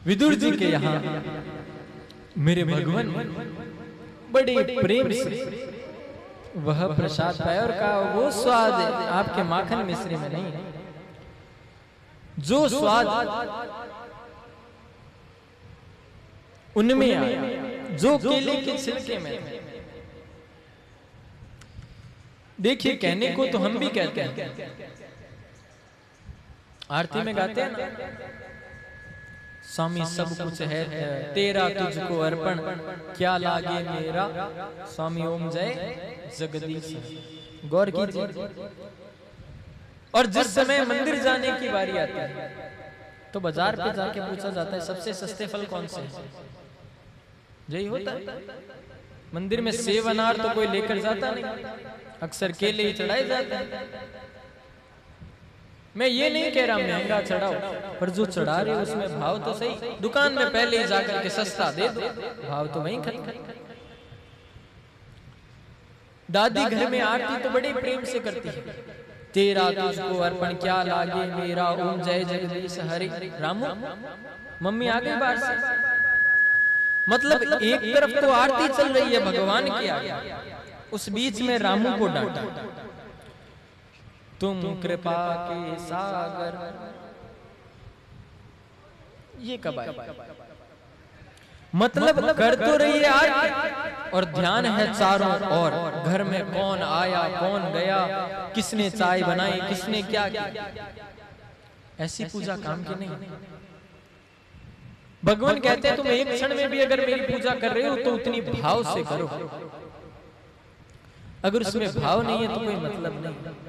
विदुर जी के यहाँ मेरे भगवान बड़े प्रेम से वह प्रसाद पाया और कहा वो स्वाद आपके माखन मिश्री में नहीं, जो स्वाद उनमें आया जो केले के छिलके में। देखिए कहने को तो हम भी कहते हैं, आरती में गाते हैं ना, स्वामी सब कुछ है तेरा तुझको अर्पण, क्या लागे मेरा स्वामी ओम जय जगदीश। गौर कीजिए। और जिस समय मंदिर जाने की बारी आती है तो बाजार पे जाके पूछा जाता है सबसे सस्ते फल कौन से हैं, यही होता है। मंदिर में सेब अनार तो कोई लेकर जाता नहीं, अक्सर केले ही चढ़ाए जाते हैं। मैं ये नहीं कह रहा महंगा चढ़ाओ, पर जो चढ़ा रहे उसमें भाव तो सही। दुकान में पहले ही जाकर के सस्ता दे दो, भाव तो वहीं खत्म। दादी घर में आरती तो बड़े प्रेम से करती है, तेरा तुझको अर्पण क्या लागे मेरा ओम जय जगदीश हरि रामू। मम्मी आ गई बाहर से, मतलब एक तरफ तो आरती चल रही है भगवान की आगे, उस बीच में रामू को डांटा, तुम कृपा के सागर। ये कब आया? मतलब कर तो रही है आज और ध्यान है चारों और, घर में कौन आया कौन गया, किसने चाय बनाई किसने क्या किया। ऐसी पूजा काम की नहीं। भगवान कहते हैं तुम एक क्षण में भी अगर मेरी पूजा कर रहे हो तो उतनी भाव से करो, अगर उसमें भाव नहीं है तो कोई मतलब नहीं।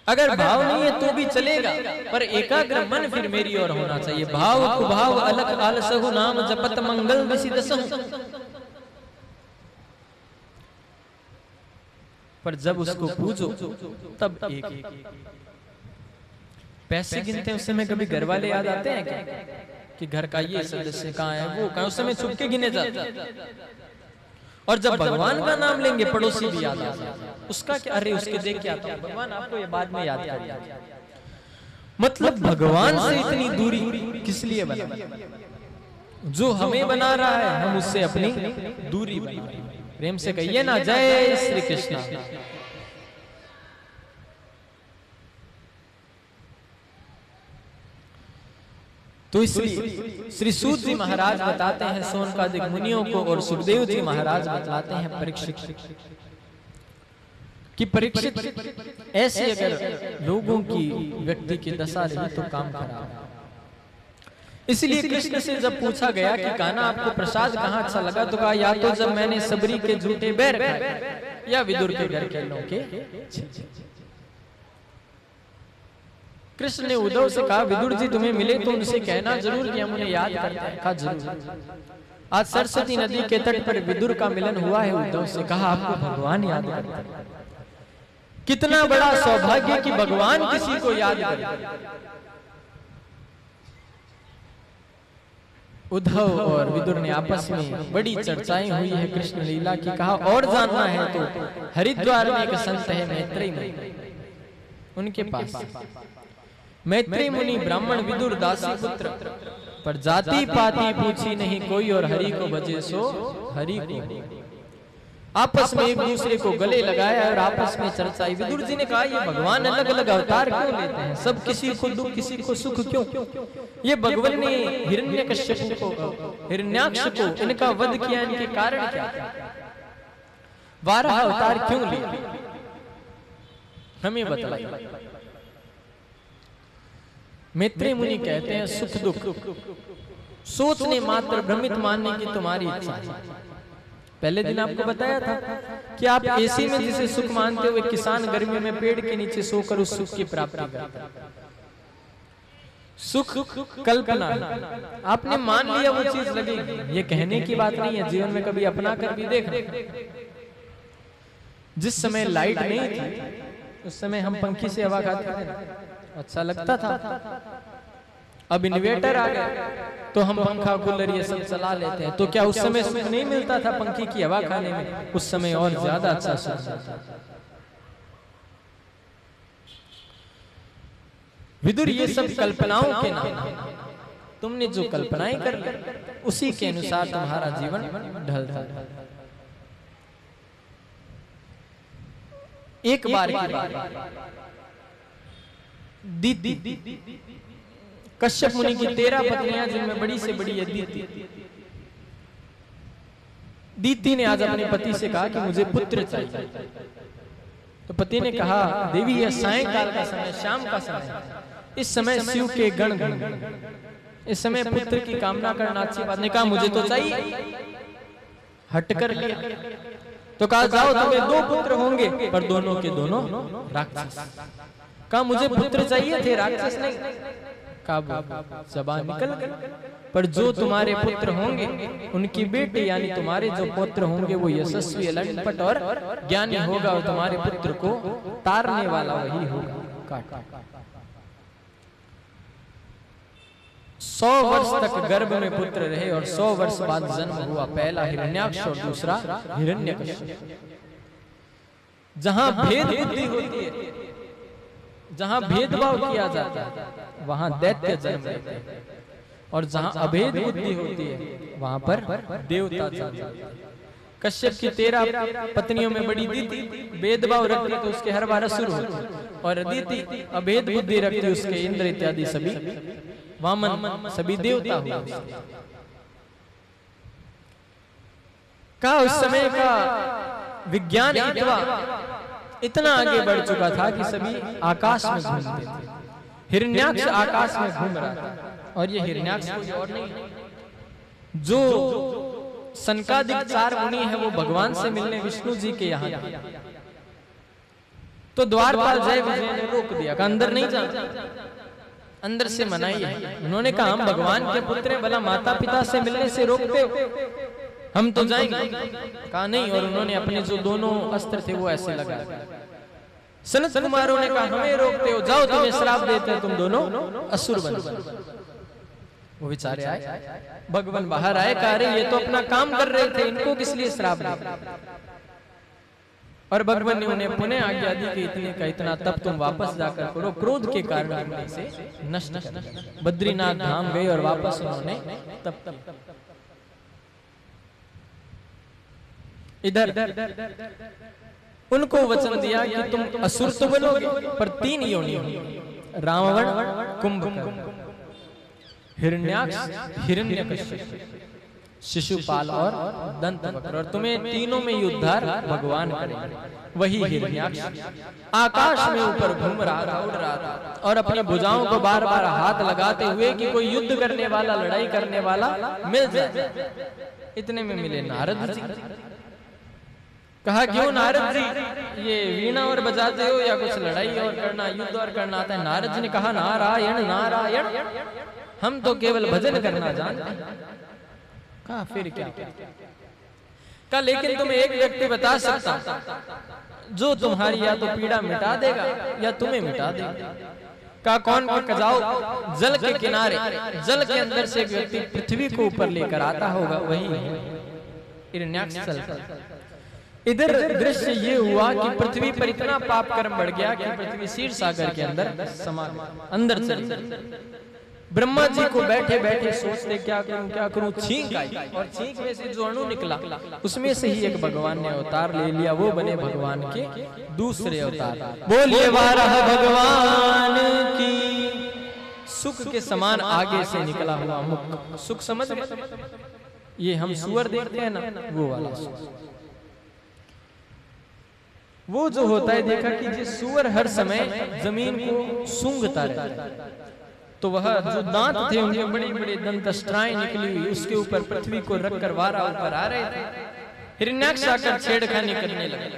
अगर भाव नहीं है तो भी चलेगा, पर एकाग्र मन फिर मेरी ओर होना चाहिए। भाव कुभाव अलग आलसहु नाम जपत मंगल विसिदसहु। पर जब उसको पूजो तब एक पैसे गिनते हैं, उस समय कभी घर वाले याद आते हैं क्या कि घर का ये सदस्य कहाँ है वो कहाँ, उस समय छुप के गिने जाते हैं। और जब भगवान का नाम लेंगे पड़ोसी भी याद आ जाए, उसका क्या, अरे उसके देख क्या था भगवान आपको ये बाद में याद कर। मतलब भगवान से इतनी दूरी किस लिए बना? जो हमें बना रहा है हम उससे अपनी दूरी बना। प्रेम से कहिए ना जय श्री कृष्ण। तो इसलिए श्री सूत जी महाराज बताते हैं सोनकादिक मुनियों को, और सुखदेव जी महाराज बताते हैं परीक्षित कि परीक्षित ऐसे अगर लोगों की व्यक्ति की दशा रही तो काम खराब। इसलिए कृष्ण से जब पूछा गया कि कान्हा आपको प्रसाद कहाँ अच्छा लगा, तो कहा या तो जब मैंने सबरी के झूठे बैर खाए या विदुर के घर के लोगों के। कृष्ण ने उद्धव से कहा विदुर जी तुम्हें मिले तो उनसे कहना जरूर कि हम उन्हें याद करते हैं। कहा जरूर। आज सरस्वती नदी के तट पर विदुर का मिलन हुआ है। उद्धव से कहा आपको भगवान याद करते हैं। कितना बड़ा सौभाग्य कि भगवान किसी को याद करे। उद्धव और विदुर ने आपस में बड़ी चर्चाएं हुई है कृष्ण लीला की। कहा और जानना है तो हरिद्वार में एक संत है मैत्रेय मुनि, उनके पास मैत्रेय मुनि ब्राह्मण विदुर दासी पुत्र, पर जाति पाति पूछी नहीं कोई, और हरि को भजे सो हरि को। आपस में एक दूसरे को गले लगाया और आपस में चर्चा। विदुर जी ने कहा ये भगवान अलग अलग अवतार क्यों लेते हैं, सब किसी को दुख किसी को सुख क्यों? ये भगवान ने हिरण्यकश्यप को हिरण्याक्ष को इनका वध किया, इनके कारण क्या? 12 अवतार क्यों लिए हमें बताइए। मैत्रेय मुनि कहते हैं सुख दुख सोचने मात्र भ्रमित मानने की तुम्हारी इच्छा है। पहले दिन आपको बताया था कि आप एसी में जिसे सुख मानते हुए किसान गर्मियों में पेड़ के नीचे सोकर उस सुख की प्राप्ति करता है। सुख कल्पना, आपने मान लिया वो चीज लगेगी, ये कहने की बात नहीं है। जीवन में कभी अपना कर भी देख। जिस समय लाइट नहीं थी उस समय हम पंखी से हवा खाते थे, अच्छा लगता था। अब इन्वर्टर आ गया तो हम पंखा कूलर ये सब चला लेते हैं, तो क्या उस समय सुख नहीं मिलता था पंखी की हवा खाने में? उस समय और ज्यादा अच्छा सुख था। विदुर ये सब कल्पनाओं के नाम है। तुमने जो कल्पनाएं कर ली उसी के अनुसार तुम्हारा जीवन ढल रहा है। एक बार की बात, दीति कश्यप मुनि की 13 पत्नियां जिनमें बड़ी से बड़ी है दीति। दीति ने आज अपने पति से कहा कि मुझे पुत्र चाहिए। तो पति ने कहा देवी यह सायंकाल का समय, शाम का समय, इस समय शिव के गण इस समय पुत्र की कामना करना अच्छी बात। ने कहा मुझे तो चाहिए, हट कर लिया। तो कहा जाओ तुम्हें 2 पुत्र होंगे पर दोनों के दोनों राक्षस। कहा मुझे पुत्र चाहिए थे, राक्षस नहीं। कहा जबान निकल गई, पर जो तुम्हारे पुत्र होंगे उनकी बेटी यानी तुम्हारे जो पुत्र होंगे वो यशस्वी, लंपट और ज्ञानी होगा और तुम्हारे पुत्र को तारने वाला वही होगा। 100 वर्ष तक गर्भ में पुत्र रहे और 100 वर्ष बाद जन्म हुआ, पहला हिरण्याक्ष और दूसरा हिरण्यकश्यप। जहां भेद बुद्धि होती है, जहां भेदभाव किया जाता है वहां दैत्य जन्म लेते हैं, और जहां अभेद बुद्धि होती है वहां पर देवता जन्म लेते हैं। कश्यप की 13 पत्नियों में बड़ी दीति भेदभाव रखती तो उसके हर बार असुर होते, और अदिति अभेद बुद्धि रखती उसके इंद्र इत्यादि सभी वामन सभी देवता हुए। का उस समय का विज्ञान इतना आगे बढ़ चुका था कि सभी आकाश में घूमते थे। हिरण्याक्ष आकाश में घूम रहा था, और ये हिरण्याक्ष कोई और नहीं, जो सनकादिक 4 मुनि है वो भगवान से मिलने विष्णु जी के यहाँ। तो द्वारपाल जय विजय ने रोक दिया, कहा अंदर नहीं जाना, अंदर से मनाई है। उन्होंने कहा हम भगवान के पुत्र हैं, भला माता पिता से मिलने से रोकते हो, हम तो जाएंगे। कहा नहीं, और उन्होंने अपने जो दोनों अस्त्र थे वो ऐसे लगा। सनत कुमारों ने कहा हमें रोकते हो, जाओ तुम्हें श्राप देते हैं, तुम दोनों असुर बनो। वो बेचारे आए, भगवान बाहर आए, कह रहे ये तो अपना काम कर रहे थे, इनको किस लिए श्राप दे। और भगवान ने उन्हें पुनः आज्ञा दी कि इतने का इतना तब तुम वापस जाकर करो, क्रोध के कारण से नष्ट कर। बद्रीनाथ धाम गए और वापस उन्होंने तब इधर उनको वचन दिया कि तुम असुर तो बनोगे पर 3 योनि होंगी, रावण, कुंभकर्ण, हिरण्याक्ष, हिरण्यकश्यप, शिशुपाल और दंतवक्र, और तुम्हें तीनों में ही उद्धार भगवान करेंगे। वही हिरण्याक्ष आकाश में ऊपर घूम रहा था, उड़ रहा था, और अपनी भुजाओं को बार बार हाथ लगाते हुए कि कोई युद्ध करने वाला, लड़ाई करने वाला मिल जाए। इतने में मिले नारद जी। कहा क्यों नारद जी, ये वीणा और बजाते हो या कुछ लड़ाई और करना, युद्ध और करना आता है? नारद जी ने कहा नारायण नारायण, हम तो केवल भजन करना जानते हैं। कहा फिर क्या? कहा लेकिन तुम्हें एक व्यक्ति बता सकता जो तुम्हारी या तो पीड़ा मिटा देगा या तुम्हें मिटा देगा। कहा कौन? जाओ जल के किनारे, जल के अंदर से एक व्यक्ति पृथ्वी को ऊपर लेकर आता होगा, वही हिरण्याक्ष चलता। इधर दृश्य ये हुआ कि पृथ्वी पर इतना पाप कर्म बढ़ गया कि पृथ्वी क्षीर सागर के अंदर समा अंदर चली। ब्रह्मा जी को बैठे बैठे सोचते क्या करूं, छींक आई, और छींक में से जो अणु निकला उसमें से ही एक भगवान ने अवतार ले लिया, वो बने भगवान के दूसरे अवतार। बोलिए वाराह भगवान की। सुख के समान आगे से निकला हुआ मुख, सुख समझ ये हम सुअर देखते हैं ना, वो वाला सुख। वो जो होता है, देखा कि जिस सुअर हर समय जमीन को सूंघता रहता है, तो वह जो दांत थे उनमें बड़ी बड़ी दंतस्त्राएं निकली हुई, उसके ऊपर पृथ्वी को रखकर वारा ऊपर आ रहे थे। हिरण्याक्ष आकर छेड़खानी करने लगे।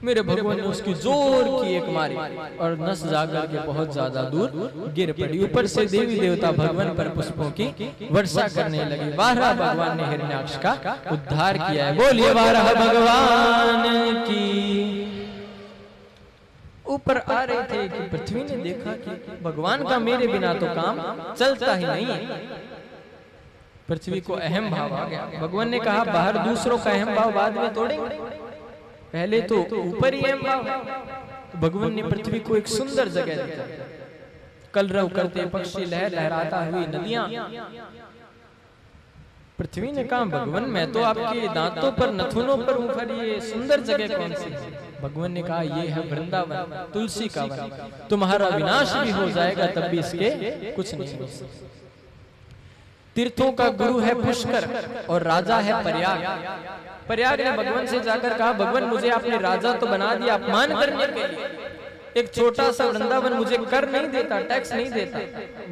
मेरे भगवान ने उसकी जोर की एक मारी और नस जाकर के बहुत ज्यादा दूर गिर पड़ी। ऊपर से देवी देवता भगवान पर पुष्पों की वर्षा करने लगी। वाराह भगवान ने हिरण्याक्ष का उद्धार किया है। बोलिए वाराह भगवान की। ऊपर आ रहे थे कि पृथ्वी ने देखा कि भगवान का मेरे बिना तो काम चलता ही नहीं है। पृथ्वी को अहम भाव आ गया। भगवान ने कहा बाहर दूसरों का अहम भाव बाद में तोड़ेंगे, पहले तो ऊपर ही अहम भाव है। तो भगवान ने पृथ्वी को एक सुंदर जगह दिया कलरव करते पक्षी, लहर लहराता हुई नदियां। पृथ्वी ने कहा भगवान मैं तो आपके दांतों पर नथुनों पर हूं, पर ये सुंदर जगह कौन सी है? भगवान ने कहा ये है वृंदावन, तुलसी का वन। तुम्हारा विनाश भी हो जाएगा तब भी इसके कुछ नहीं हो सकता। तीर्थों का गुरु है पुष्कर और राजा है प्रयाग। प्रयाग ने भगवान से जाकर कहा भगवान मुझे आपने राजा तो बना दिया अपमान करने के लिए, एक छोटा सा वृंदावन मुझे कर नहीं देता, टैक्स नहीं देता।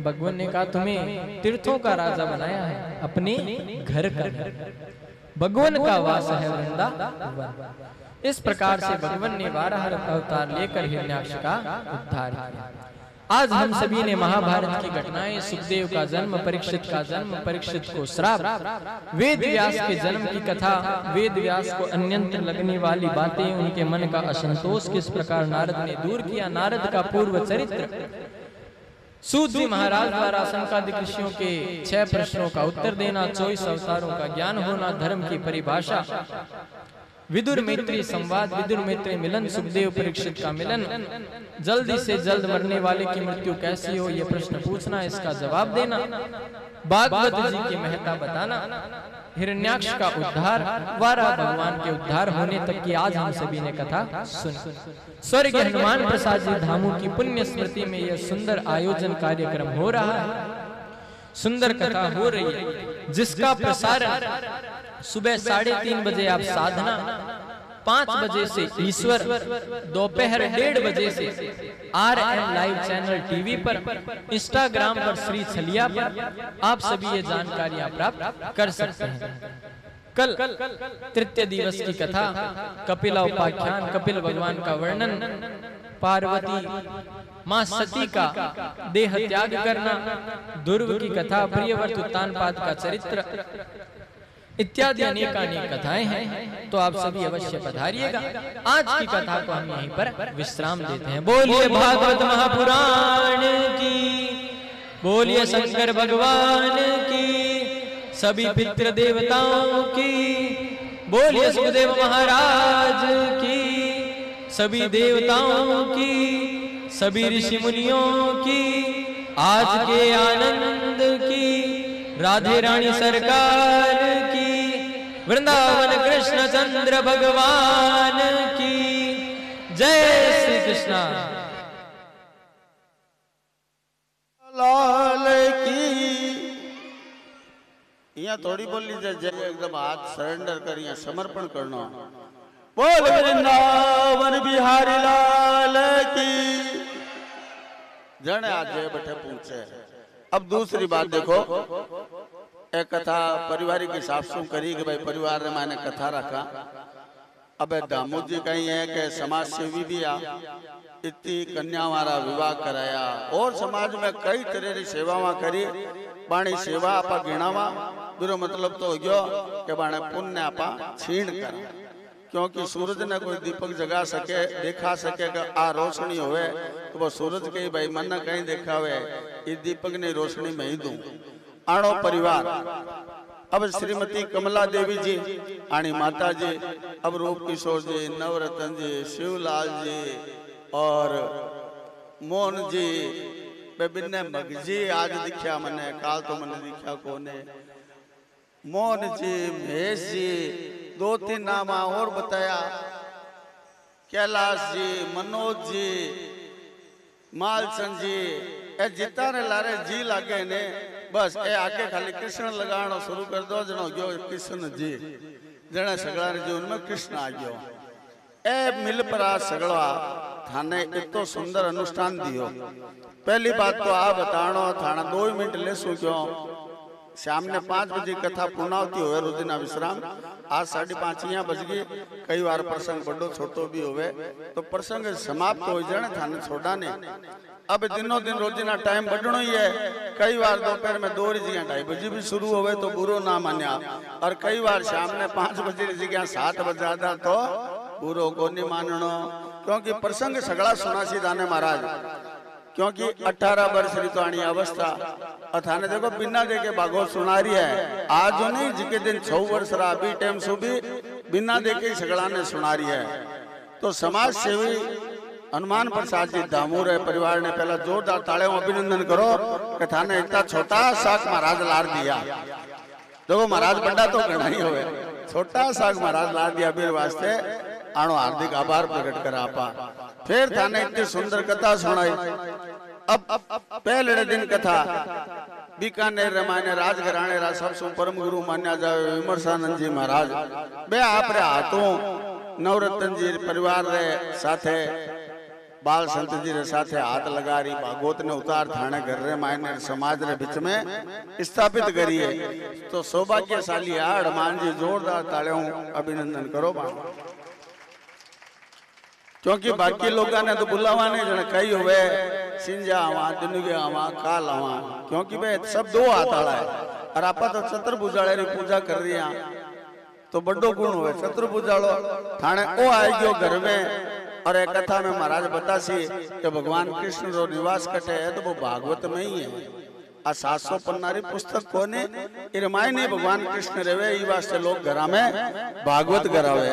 भगवान ने कहा तुम्हें तीर्थों का राजा बनाया है, अपने घर का। भगवान का वास है वृंदावन। इस प्रकार से भगवान ने 12 अवतार लेकर हिरण्याक्ष का उद्धार किया। आज हम सभी ने महाभारत की घटनाएं, सुखदेव का जन्म, परीक्षित का जन्म, परीक्षित को श्राप, वेद व्यास के जन्म की कथा, वेद व्यास को अन्यंत्र लगने वाली बातें, उनके मन का असंतोष किस प्रकार नारद ने दूर किया, नारद का पूर्व चरित्र, सूत जी महाराज द्वारा शंकादिक ऋषियों के 6 प्रश्नों का उत्तर देना, 24 अवतारों का ज्ञान होना, धर्म की परिभाषा, विदुर मैत्री संवाद, विदुर मैत्री मिलन, सुखदेव परीक्षित का मिलन, जल्दी से जल्द मरने वाले की मृत्यु कैसी हो ये प्रश्न पूछना, इसका जवाब देना, भागवत जी की महत्ता बताना, हिरण्याक्ष का उद्धार, 12 भगवान के उद्धार होने तक की आज हम सभी ने कथा सुनी। स्वर्गीय हनुमान प्रसाद जी धामू की पुण्य स्मृति में यह सुंदर आयोजन कार्यक्रम हो रहा है, सुंदर कथा हो रही है, जिसका प्रसारण सुबह 3:30 बजे आप साधना, 5 बजे से ईश्वर, दोपहर 1:30 बजे से RM लाइव चैनल टीवी पर, इंस्टाग्राम पर श्री छलिया पर आप सभी ये जानकारियां प्राप्त कर सकते हैं। कल तृतीय दिवस की कथा, कपिला उपाख्यान, कपिल भगवान का वर्णन, पार्वती मां सती का देह त्याग करना, दुर्व की कथा, प्रियव्रत उत्तानपाद का चरित्र इत्यादि अनेकानेक कथाएं हैं, तो आप सभी अवश्य पधारिएगा। आज की कथा को हम यहीं पर विश्राम देते हैं। बोलिए भागवत महापुराण की, बोलिए शंकर भगवान की, सभी पितृ देवताओं की, बोलिए सुखदेव महाराज की, सभी देवताओं की, सभी ऋषि मुनियों की, आज के आनंद की, राधे रानी सरकार की, वृंदावन कृष्ण चंद्र भगवान की जय। श्री कृष्णा लाल की। यहाँ थोड़ी बोली जय, एकदम हाथ सरेंडर कर, यहाँ समर्पण करना। बोल वृंदावन बिहारी लाल की जन। आज जय बैठे पूछे। अब दूसरी बात देखो, एक कथा पारिवारिक हिसाब से करी कि भाई परिवार ने मैंने कथा रखा। अब दामोद जी कहीं है कि समाज सेवी भी आ, इतनी कन्या हमारा विवाह कराया और समाज में कई तरह की सेवा करी। बाणी सेवा आपा गिणावा, बिरो मतलब तो हो गयो कि बाणे पुण्य आपा छीण कर, क्योंकि सूरज ने कोई दीपक जगा सके, दिखा सके कि आ रोशनी होवे, तो वो सूरज के भाई मन ने कहीं दिखावे, इस दीपक ने रोशनी में ही दूं। आणो परिवार, अब श्रीमती कमला देवी जी आनी माता जी, अब रूप किशोर जी, नवरत्न जी, शिवलाल जी और मोहन जी, बिन्ने मगजी आज दिखा मने, काल तो मने दिखा कोने, मोहन जी, महेश जी, 2-3 नाम और बताया, कैलाश जी, मनोज जी, मालचंद जी, ए जिता ने लारे जी लागे ने, बस ए आगे खाली कृष्ण लगाना शुरू कर दो, जनो गयो कृष्ण जी, जने सगड़ा ने जीवन में कृष्ण आ गयो। ए मिल परा सगड़ा थाने इतो सुंदर अनुष्ठान दियो। पहली बात तो आ बतानो थाना 2 मिनट ले सो क्यों, शाम ने 5 बजे कथा पूर्णावती होवे, रोजिना विश्राम। आज 5:30 यहाँ बज गई। कई बार प्रसंग बड़ो छोटो भी होवे तो प्रसंग समाप्त हो जाने थाने छोड़ा ने। अब दिनों दिन रोजिना टाइम बढ़नो ही है। कई बार दोपहर में 2:30 बजे भी शुरू होवे तो बुरो ना मान्या, और कई बार शाम ने 5 बजे की जगह 7 बजा तो बुरो को नहीं माननो, क्योंकि प्रसंग सगड़ा सुनासी दाने महाराज। क्योंकि 18 वर्ष ऋतुआणी अवस्था अथाने देखो बिना देखे भागवत सुना रही है। आज नहीं जिके दिन 6 वर्ष रहा अभी टाइम सो भी बिना देखे सगड़ा ने सुना रही है। तो समाज सेवी हनुमान प्रसाद जी धामूर है परिवार ने पहला जोरदार तालियों अभिनंदन करो कि थाने इतना छोटा साग महाराज लार दिया। देखो महाराज बड़ा तो घना ही होवे, छोटा साग महाराज लार दिया बीर वास्ते आनो हार्दिक आभार प्रकट करा आपा। फिर थाने इतनी सुंदर कथा सुनाई। अब पहले दिन कथा बीकानेर रमाने राजघराने रा सबसे परम गुरु मान्या जावे विमर्शानंद जी महाराज बे आपरे हाथों नवरत्न जी परिवार रे साथे बाल संत जी रे साथे हाथ लगा रही भागवत ने उतार थाने घर रे मायने समाज रे बीच में स्थापित करी है। तो सौभाग्यशाली हनुमान जी जोरदार तालियों अभिनंदन करो बा। क्योंकि बाकी लोगों ने तो बुलावा नहीं जने कई हुए सिंजा आवा दिनुगे आवा काल आवा, क्योंकि वे सब दो हाथ वाला है और आप तो चतुर्भुजाले री पूजा कर रही हैं तो बड़ो गुण हुए चतुर्भुजालो थाने ओ आई गयो घर में। और एक कथा में महाराज बतासी कि भगवान कृष्ण रो निवास कटे है तो वो भागवत में ही है। आ 700 पन्नारी पुस्तक कोने रामायण भगवान कृष्ण रेवे ई वास्ते लोग घरा में भागवत करावे।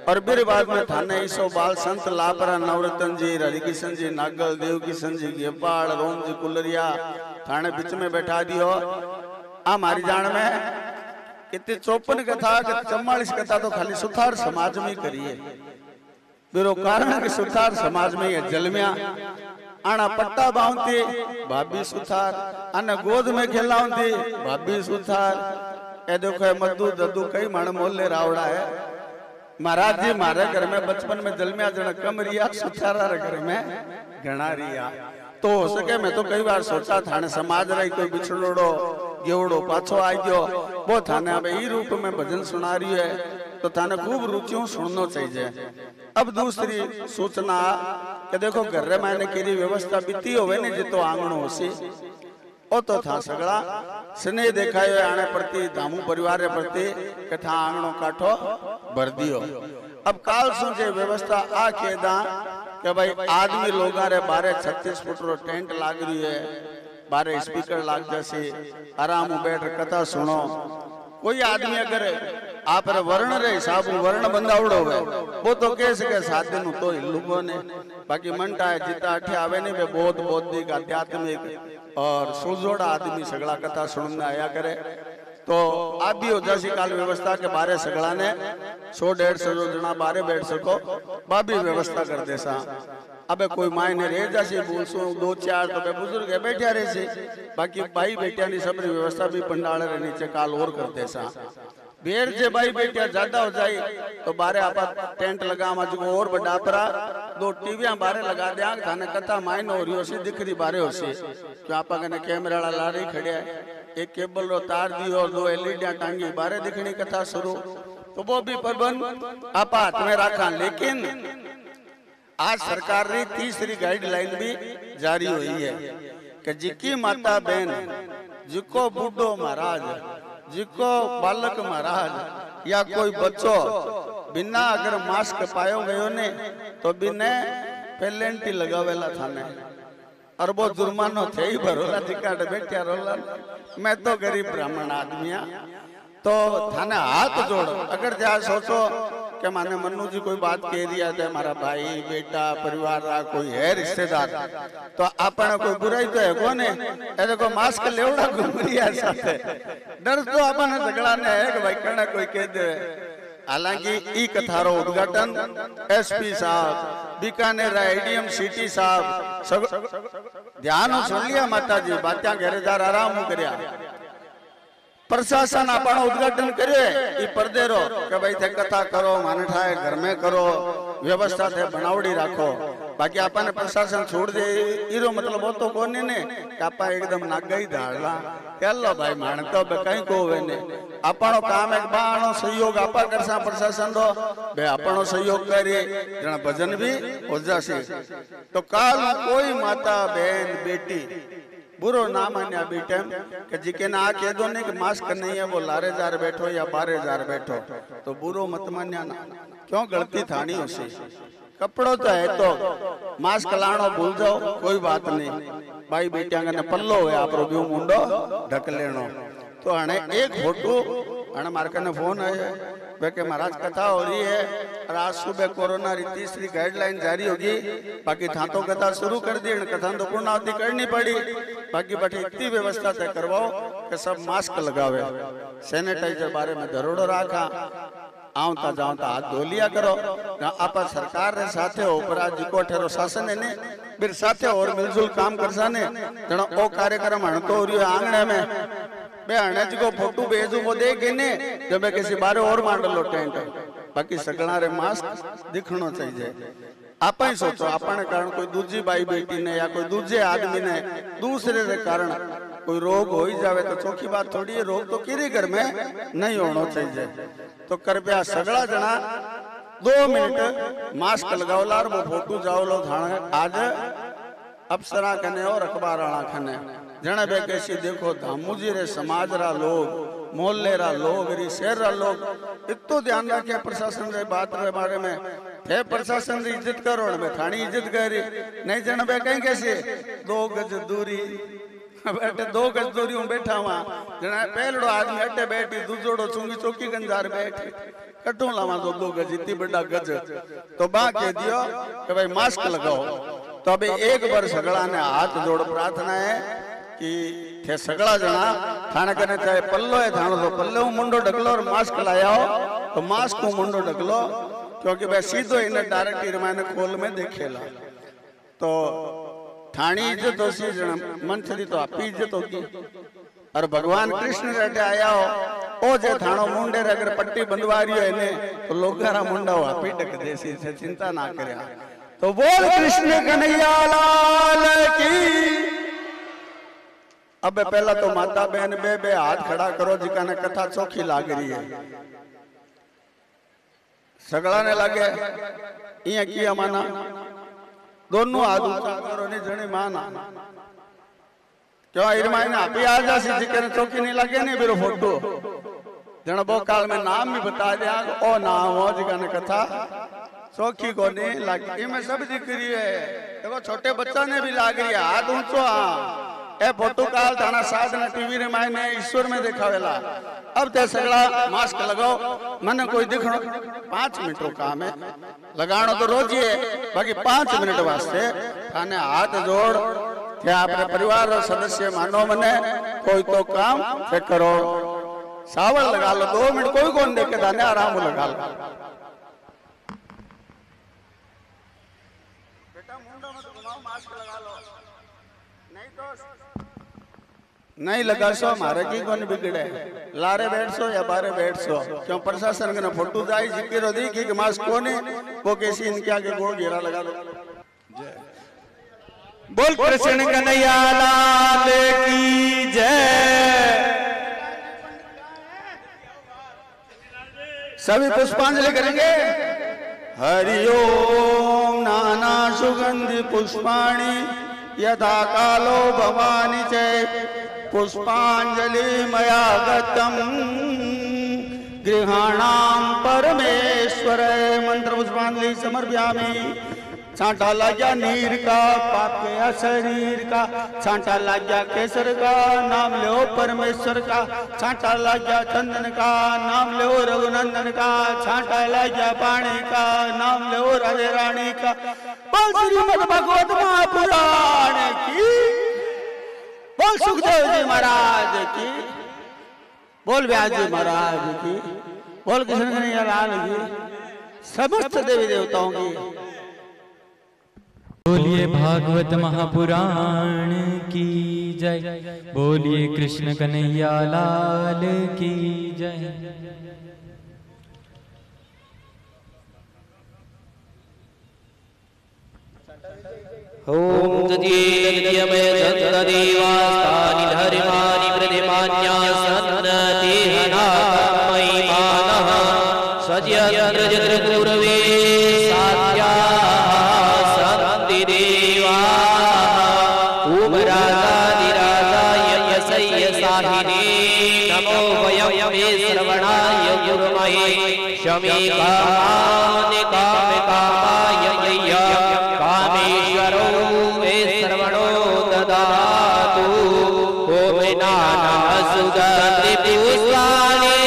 और फिर बाद में थाने ईसो बाल संत लापरा नवरत्न जी हरिकिशन जी नागल देव किशन जी गेपाल रोम जी कुलरिया थाने बीच में बैठा दियो। आ हमारी जान में कितनी 54 कथा 44 कथा तो खाली सुथार समाज में करिए। बिरो कारण के सुथार समाज में ये जलमिया आना पट्टा बांधती भाभी सुथार आना गोद में खेलाऊंती भाभी सुथार। ए देखो मद्दू दद्दू कई माण मोहल्ले रावड़ा है। महाराज जी मारे घर में बचपन में जलमिया जना कम रिया सुथारा घर में घना रिया। तो हो सके मैं तो कई बार सोचा थाने समाज रही कोई बिछड़ोड़ो गेवड़ो पाछो आ गयो वो थाने अब ई रूप में भजन सुना रही है तो थाने खूब रुचियों सुनना चाहिए। अब दूसरी सूचना कि देखो घर रे मायने केरी व्यवस्था बीती होवे ने जितो आंगणो होसी ओ तो था सगड़ा स्नेह देखायो आने प्रति धामू परिवार प्रति कि था आंगणो काठो भर दियो। अब काल सु जे व्यवस्था आ केदा कि भाई आदमी लोगा रे 12-36 फुट रो टेंट लाग रही है, 12 स्पीकर लाग जैसे आराम बैठ कथा सुनो। कोई आदमी अगर आप वर्ण रे हिसाब वर्ण बंदावड़ो है वो तो कह सके 7 दिन तो लोगों ने बाकी मनटा है जिता अठे आवे नहीं वे बहुत बौद्धिक आध्यात्मिक और सुजोड़ा आदमी सगड़ा कथा सुनने आया करे। तो आप भी हो जैसी काल व्यवस्था के बारे सगड़ा ने 100-150 जना बारे बैठ सको बाबी व्यवस्था कर दे सा। अबे कोई मायने रह जासी बोलसो 2-4 तो बुजुर्ग बैठा रहे से बाकी भाई बेटिया नी सब व्यवस्था भी पंडाल रे नीचे काल और कर दे सा। बेर जे भाई बेटिया ज्यादा हो जाए तो बारे आपा टेंट लगा मजको और बड़ा परा 2 टीवियां बारे लगा दिया थाने कथा मायन हो रही होसी दिख रही बारे होसी क्यों आपा कने कैमरा वाला लारी खड़े एक केबल रो तार दी और 2 एलईडी टांगी बारे दिखनी कथा शुरू तो वो भी प्रबंध आपा हाथ में रखा। लेकिन आज सरकार ने तीसरी गाइडलाइन भी जारी हुई है कि जिकी माता बहन जिको बूढ़ो महाराज जिको बालक महाराज या कोई बच्चो बिना अगर मास्क पायो गयो ने तो बिना पेलेंटी लगावेला थाने और वो जुर्मानो थे ही भरोला जिकाट बैठा रोला। मैं तो गरीब ब्राह्मण आदमिया तो थाने हाथ जोड़ो अगर जा सोचो कि माने मन्नू जी कोई बात कह दिया है हमारा भाई बेटा परिवार रा कोई है रिश्तेदार तो आपने कोई बुराई तो है कोने ऐसे को मास्क लेवड़ा घूम रिया साथे डर तो आपने झगड़ा ने है कि भाई कने कोई कह दे। हालांकि ई कथारो उद्घाटन एसपी साहब बीकानेर एडीएम सिटी साहब ध्यान सुन लिया माता जी बात्या घेरेदार आराम करया प्रशासन अपना उद्घाटन करे ई पर्दे रो के भाई थे कथा करो मानठाए घर में करो व्यवस्था थे बनावड़ी राखो बाकी आपने प्रशासन छोड़ दे इरो मतलब वो तो कोने ने कि आपा एकदम नागाई धाड़ला चलो भाई मान तो कहीं को होवे ने आपनो काम एक बाणो सहयोग आपा करसा प्रशासन रो बे आपनो सहयोग करे जण भजन भी हो जासी। तो काल कोई माता बहन बेटी बुरो ना मान्या बेटे कि जिके ना कह दो नहीं कि मास्क नहीं है वो लारे जार बैठो या 12 बैठो तो बुरो मत मान्या ना क्यों गलती थानी होसी कपड़ो तो है तो मास्क लाणो भूल जाओ कोई बात नहीं भाई बेटिया ने पल्लो है आप रो मुंडो ढक लेनो। तो हने एक फोटो અને મારે કને फोन आया वे के महाराज कथा हो रही है और आज सुबह कोरोना री तीसरी गाइडलाइन जारी होगी। बाकी था तो कथा शुरू कर दी, कथा तो पूर्णावधि करनी पड़ी। बाकी बटे इतनी व्यवस्था तय करवाओ कि सब मास्क लगावे, सैनिटाइजर बारे में दरोड़ो राखा, आवता जावता हाथ धो लिया करो। आप सरकार रे साथे उपराज जी को ठेरो शासन ने फिर साथे और मिलजुल काम करसा ने जणो ओ कार्यक्रम हणतो रियो आंगणे में बे हणे को फोटो भेजू वो देखे ने जब किसी बारे और मांडलो टेंट। बाकी सगळा रे मास्क दिखणो चाहिए। आप ही सोचो अपने कारण कोई दूसरी बाई बेटी ने या कोई दूसरे आदमी ने दूसरे के कारण कोई रोग हो ही जावे तो चौकी बात थोड़ी है। रोग तो किसी घर में नहीं होना चाहिए। तो कृपया सगळा जना 2 मिनट मास्क लगाओ लार वो फोटो जाओ लो थाने आज अप्सरा कने और अखबार आना खने जने बे कैसी देखो धामूजी रे समाज रा लोग मोहल्ले रा लोग री शहर रा लोग इतो ध्यान रखे प्रशासन रे बात रे बारे में थे प्रशासन री इज्जत करो में थानी इज्जत करी नहीं जने बे कहीं कैसे 2 गज दूरी बैठे 2 गज दूरी में बैठा हुआ जना पहलड़ो आदमी अटे बैठी दूजोड़ो चुंगी चौकी गंजार बैठी कटू लावा 2 गज इतनी बड़ा गज तो बा कह दियो कि भाई मास्क लगाओ। तो अबे एक बार सगड़ा ने हाथ जोड़ प्रार्थना है कि थे सगड़ा जना थाने कने चाहे पल्लो है थानो तो पल्लो मुंडो ढकलो और मास्क लाया हो तो मास्क को मुंडो ढकलो क्योंकि भाई सीधो इन्हें डायरेक्ट इरमाने खोल में देखेला तो थानी इज्जत होसी जना मन छदी तो आपकी इज्जत होगी। और भगवान कृष्ण रेटे आया हो ओ जे थानो मुंडे रे अगर पट्टी बंधवारी है ने तो लोगारा मुंडा हो आपी टक देसी से चिंता ना करया। तो बोल कृष्ण कन्हैया लाल की। अब पहला तो माता बहन बे हाथ खड़ा करो जिका ने कथा चौखी लाग रही है। सगड़ा ने लगे इया किया माना दोनों हाथ ऊंचा करो नहीं जणी माना क्यों इरमाई ने आप आ जासी जिका ने चौकी नहीं लगे नहीं बिरो फोटो जण बो काल में नाम भी बता दिया ओ नाम हो जिका ने कथा चौकी को नहीं लगी में सब दिख रही है। देखो छोटे बच्चा ने भी लाग रही है हाथ ऊंचो। ए फोटो काल थाना साधना टीवी रे मायने ईश्वर में दिखावेला। अब ते सगड़ा मास्क लगाओ मने कोई दिखणो 5 मिनट रो काम है लगाणो तो रोज ही है। बाकी 5 मिनट वास्ते थाने हाथ जोड़ के आपने परिवार रो सदस्य मानो मने कोई तो काम से करो। सावल लगा लो 2 मिनट कोई कौन देखे थाने आराम लगा लो। बेटा मुंडो मत घुमाओ मास्क लगा लो नहीं तो नहीं लगा सो हमारे की कौन बिगड़े लारे बैठसो या बारे बैठसो क्यों प्रशासन के ना फोटो जाई जिक्र दी कि मास्क कोने वो कैसी इनके आगे गोल घेरा लगा दो। बोल कृष्ण कन्हैया लाल की जय। सभी पुष्पांजलि करेंगे। हरि ओम नाना सुगंधि पुष्पाणि यथा कालो भवानी च पुष्पांजलि मया गतम गृहाणाम परमेश्वर। मंत्र पुष्पांजलि समर्पयामि। छांटा लाग्या नीर का पाप गया शरीर का छांटा लाग्या केसर का नाम लो परमेश्वर का छांटा लाग्या चंदन का नाम लो रघुनंदन का छांटा लाग्या पानी का नाम लो राधे रानी का। बोल श्रीमद् भगवत महापुराण की। बोल सुखदेव जी महाराज की। बोल व्यास जी महाराज की। बोल कृष्ण कन्हैया लाल की। समस्त देवी देवताओं की। बोलिए भागवत महापुराण की जय। बोलिए कृष्ण कन्हैया लाल की जय। ओम तदीयमय चंद्रदेवास्तानि धर्मानि प्रतिमान्यासन्नति हनामयि मानः सज्यन्द्रजत्रपूर्वे सात्या सन्ति देवा ओम राजाधिराजाय यशय साहिने नमो वयं मे श्रवणाय गुरुमहे शमे कामानि कामकामाय कामेश्वरो मे श्रवणो ददातु ओम नाना सुगंधि पुष्पाणि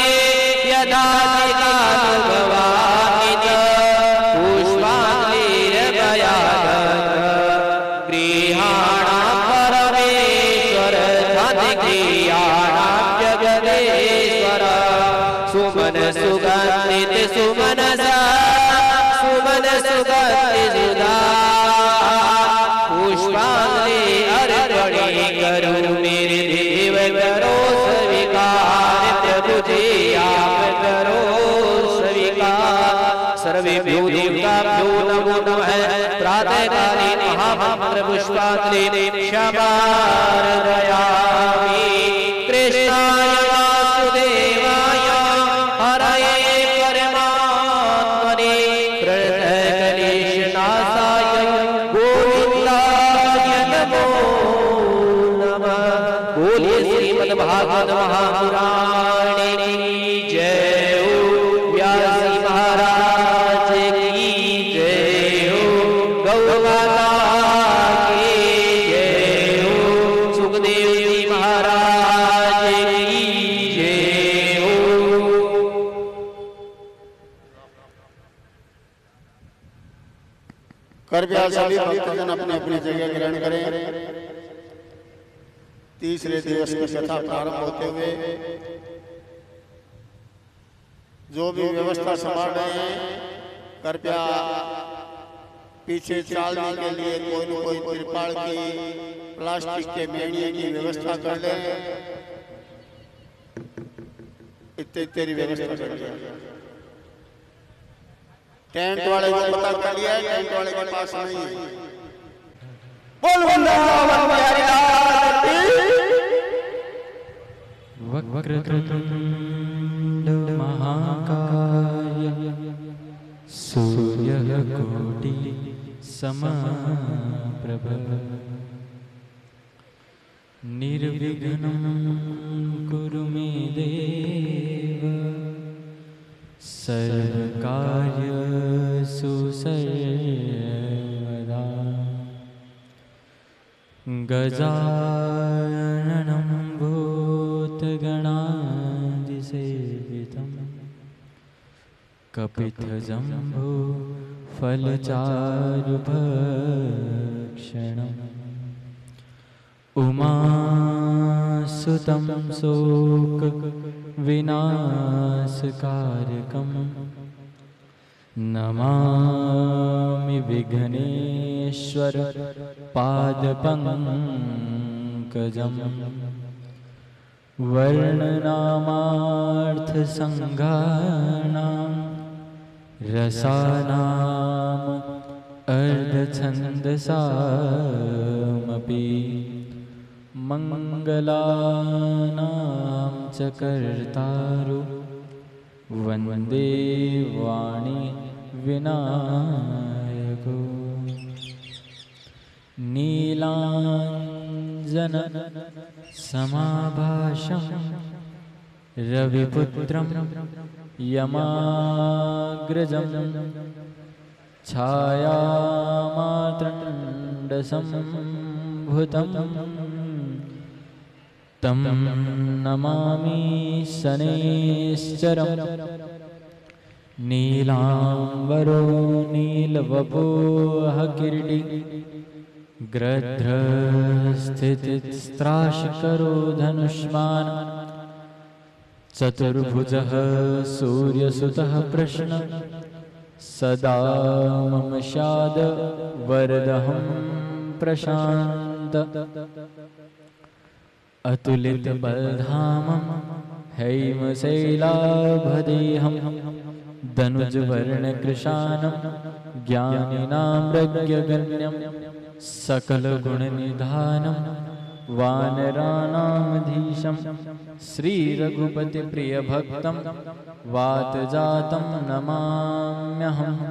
महाकाले महामन्त्रपुष्पाञ्जलिं समर्पयामि कृष्णाय वासुदेवाय हरये परमात्मने प्रणतक्लेशनाशाय गोविन्दाय नमो नमः। बोलिए श्रीमद्भागवत महापुराण की जय हो, व्यास जी महाराज की जय हो, गौ माता की जय हो, सुखदेव जी महाराज की जय हो। कृपया सभी भक्तजन अपने अपनी जगह ग्रहण करें। तीसरे दिवस की कथा प्रारंभ होते हुए जो भी व्यवस्था संभाल रहे हैं, कृपया पीछे चलने के लिए कोई न कोई तिरपाल की, प्लास्टिक के मेड़िए की व्यवस्था कर लें। इत्यादि व्यवस्था कर लें। टेंट वाले को पता कर लिया है, टेंट वाले के पास नहीं है। बोल वृंदावन बिहारी लाल की। वक्रतुंड महाकाय सूर्यकोटि समप्रभ निर्विघ्नं कुरु मे देव सर्वकार्येषु सर्वदा। गजाननं भूतगणादिसेवितं कपित्थजम्बो फलचारुभक्षणम् उमासुतं शोकविनाशकारकं नमामि विघ्नेश्वर पादपङ्कजम्। वर्णनामार्थसङ्घानां रसानाम् अर्धछन्दसामपि मङ्गलानां च कर्तारु वन्दे वाणी विनायको। नीलाञ्जन समाभाषं रविपुत्रं यमाग्रजं छायामातण्डसम्भुतं तं नमामि शनैश्चरम्। नीलाम्बरो नीलवपोः किरीटी ग्रध्रस्थितिस्त्राशकरो धनुष्मान् चतुर्भुजः सूर्यसुतः प्रश्न सदा मम स्याद वरदहं प्रशान्त। अतुलितबलधामं हैमशैलाभदेहं दनुजवर्णकृशानं ज्ञानिनां प्रज्ञगण्यं सकलगुणनिधानं वानराणामधीशं श्रीरघुपतिप्रियभक्तं वातजातं नमाम्यहम्।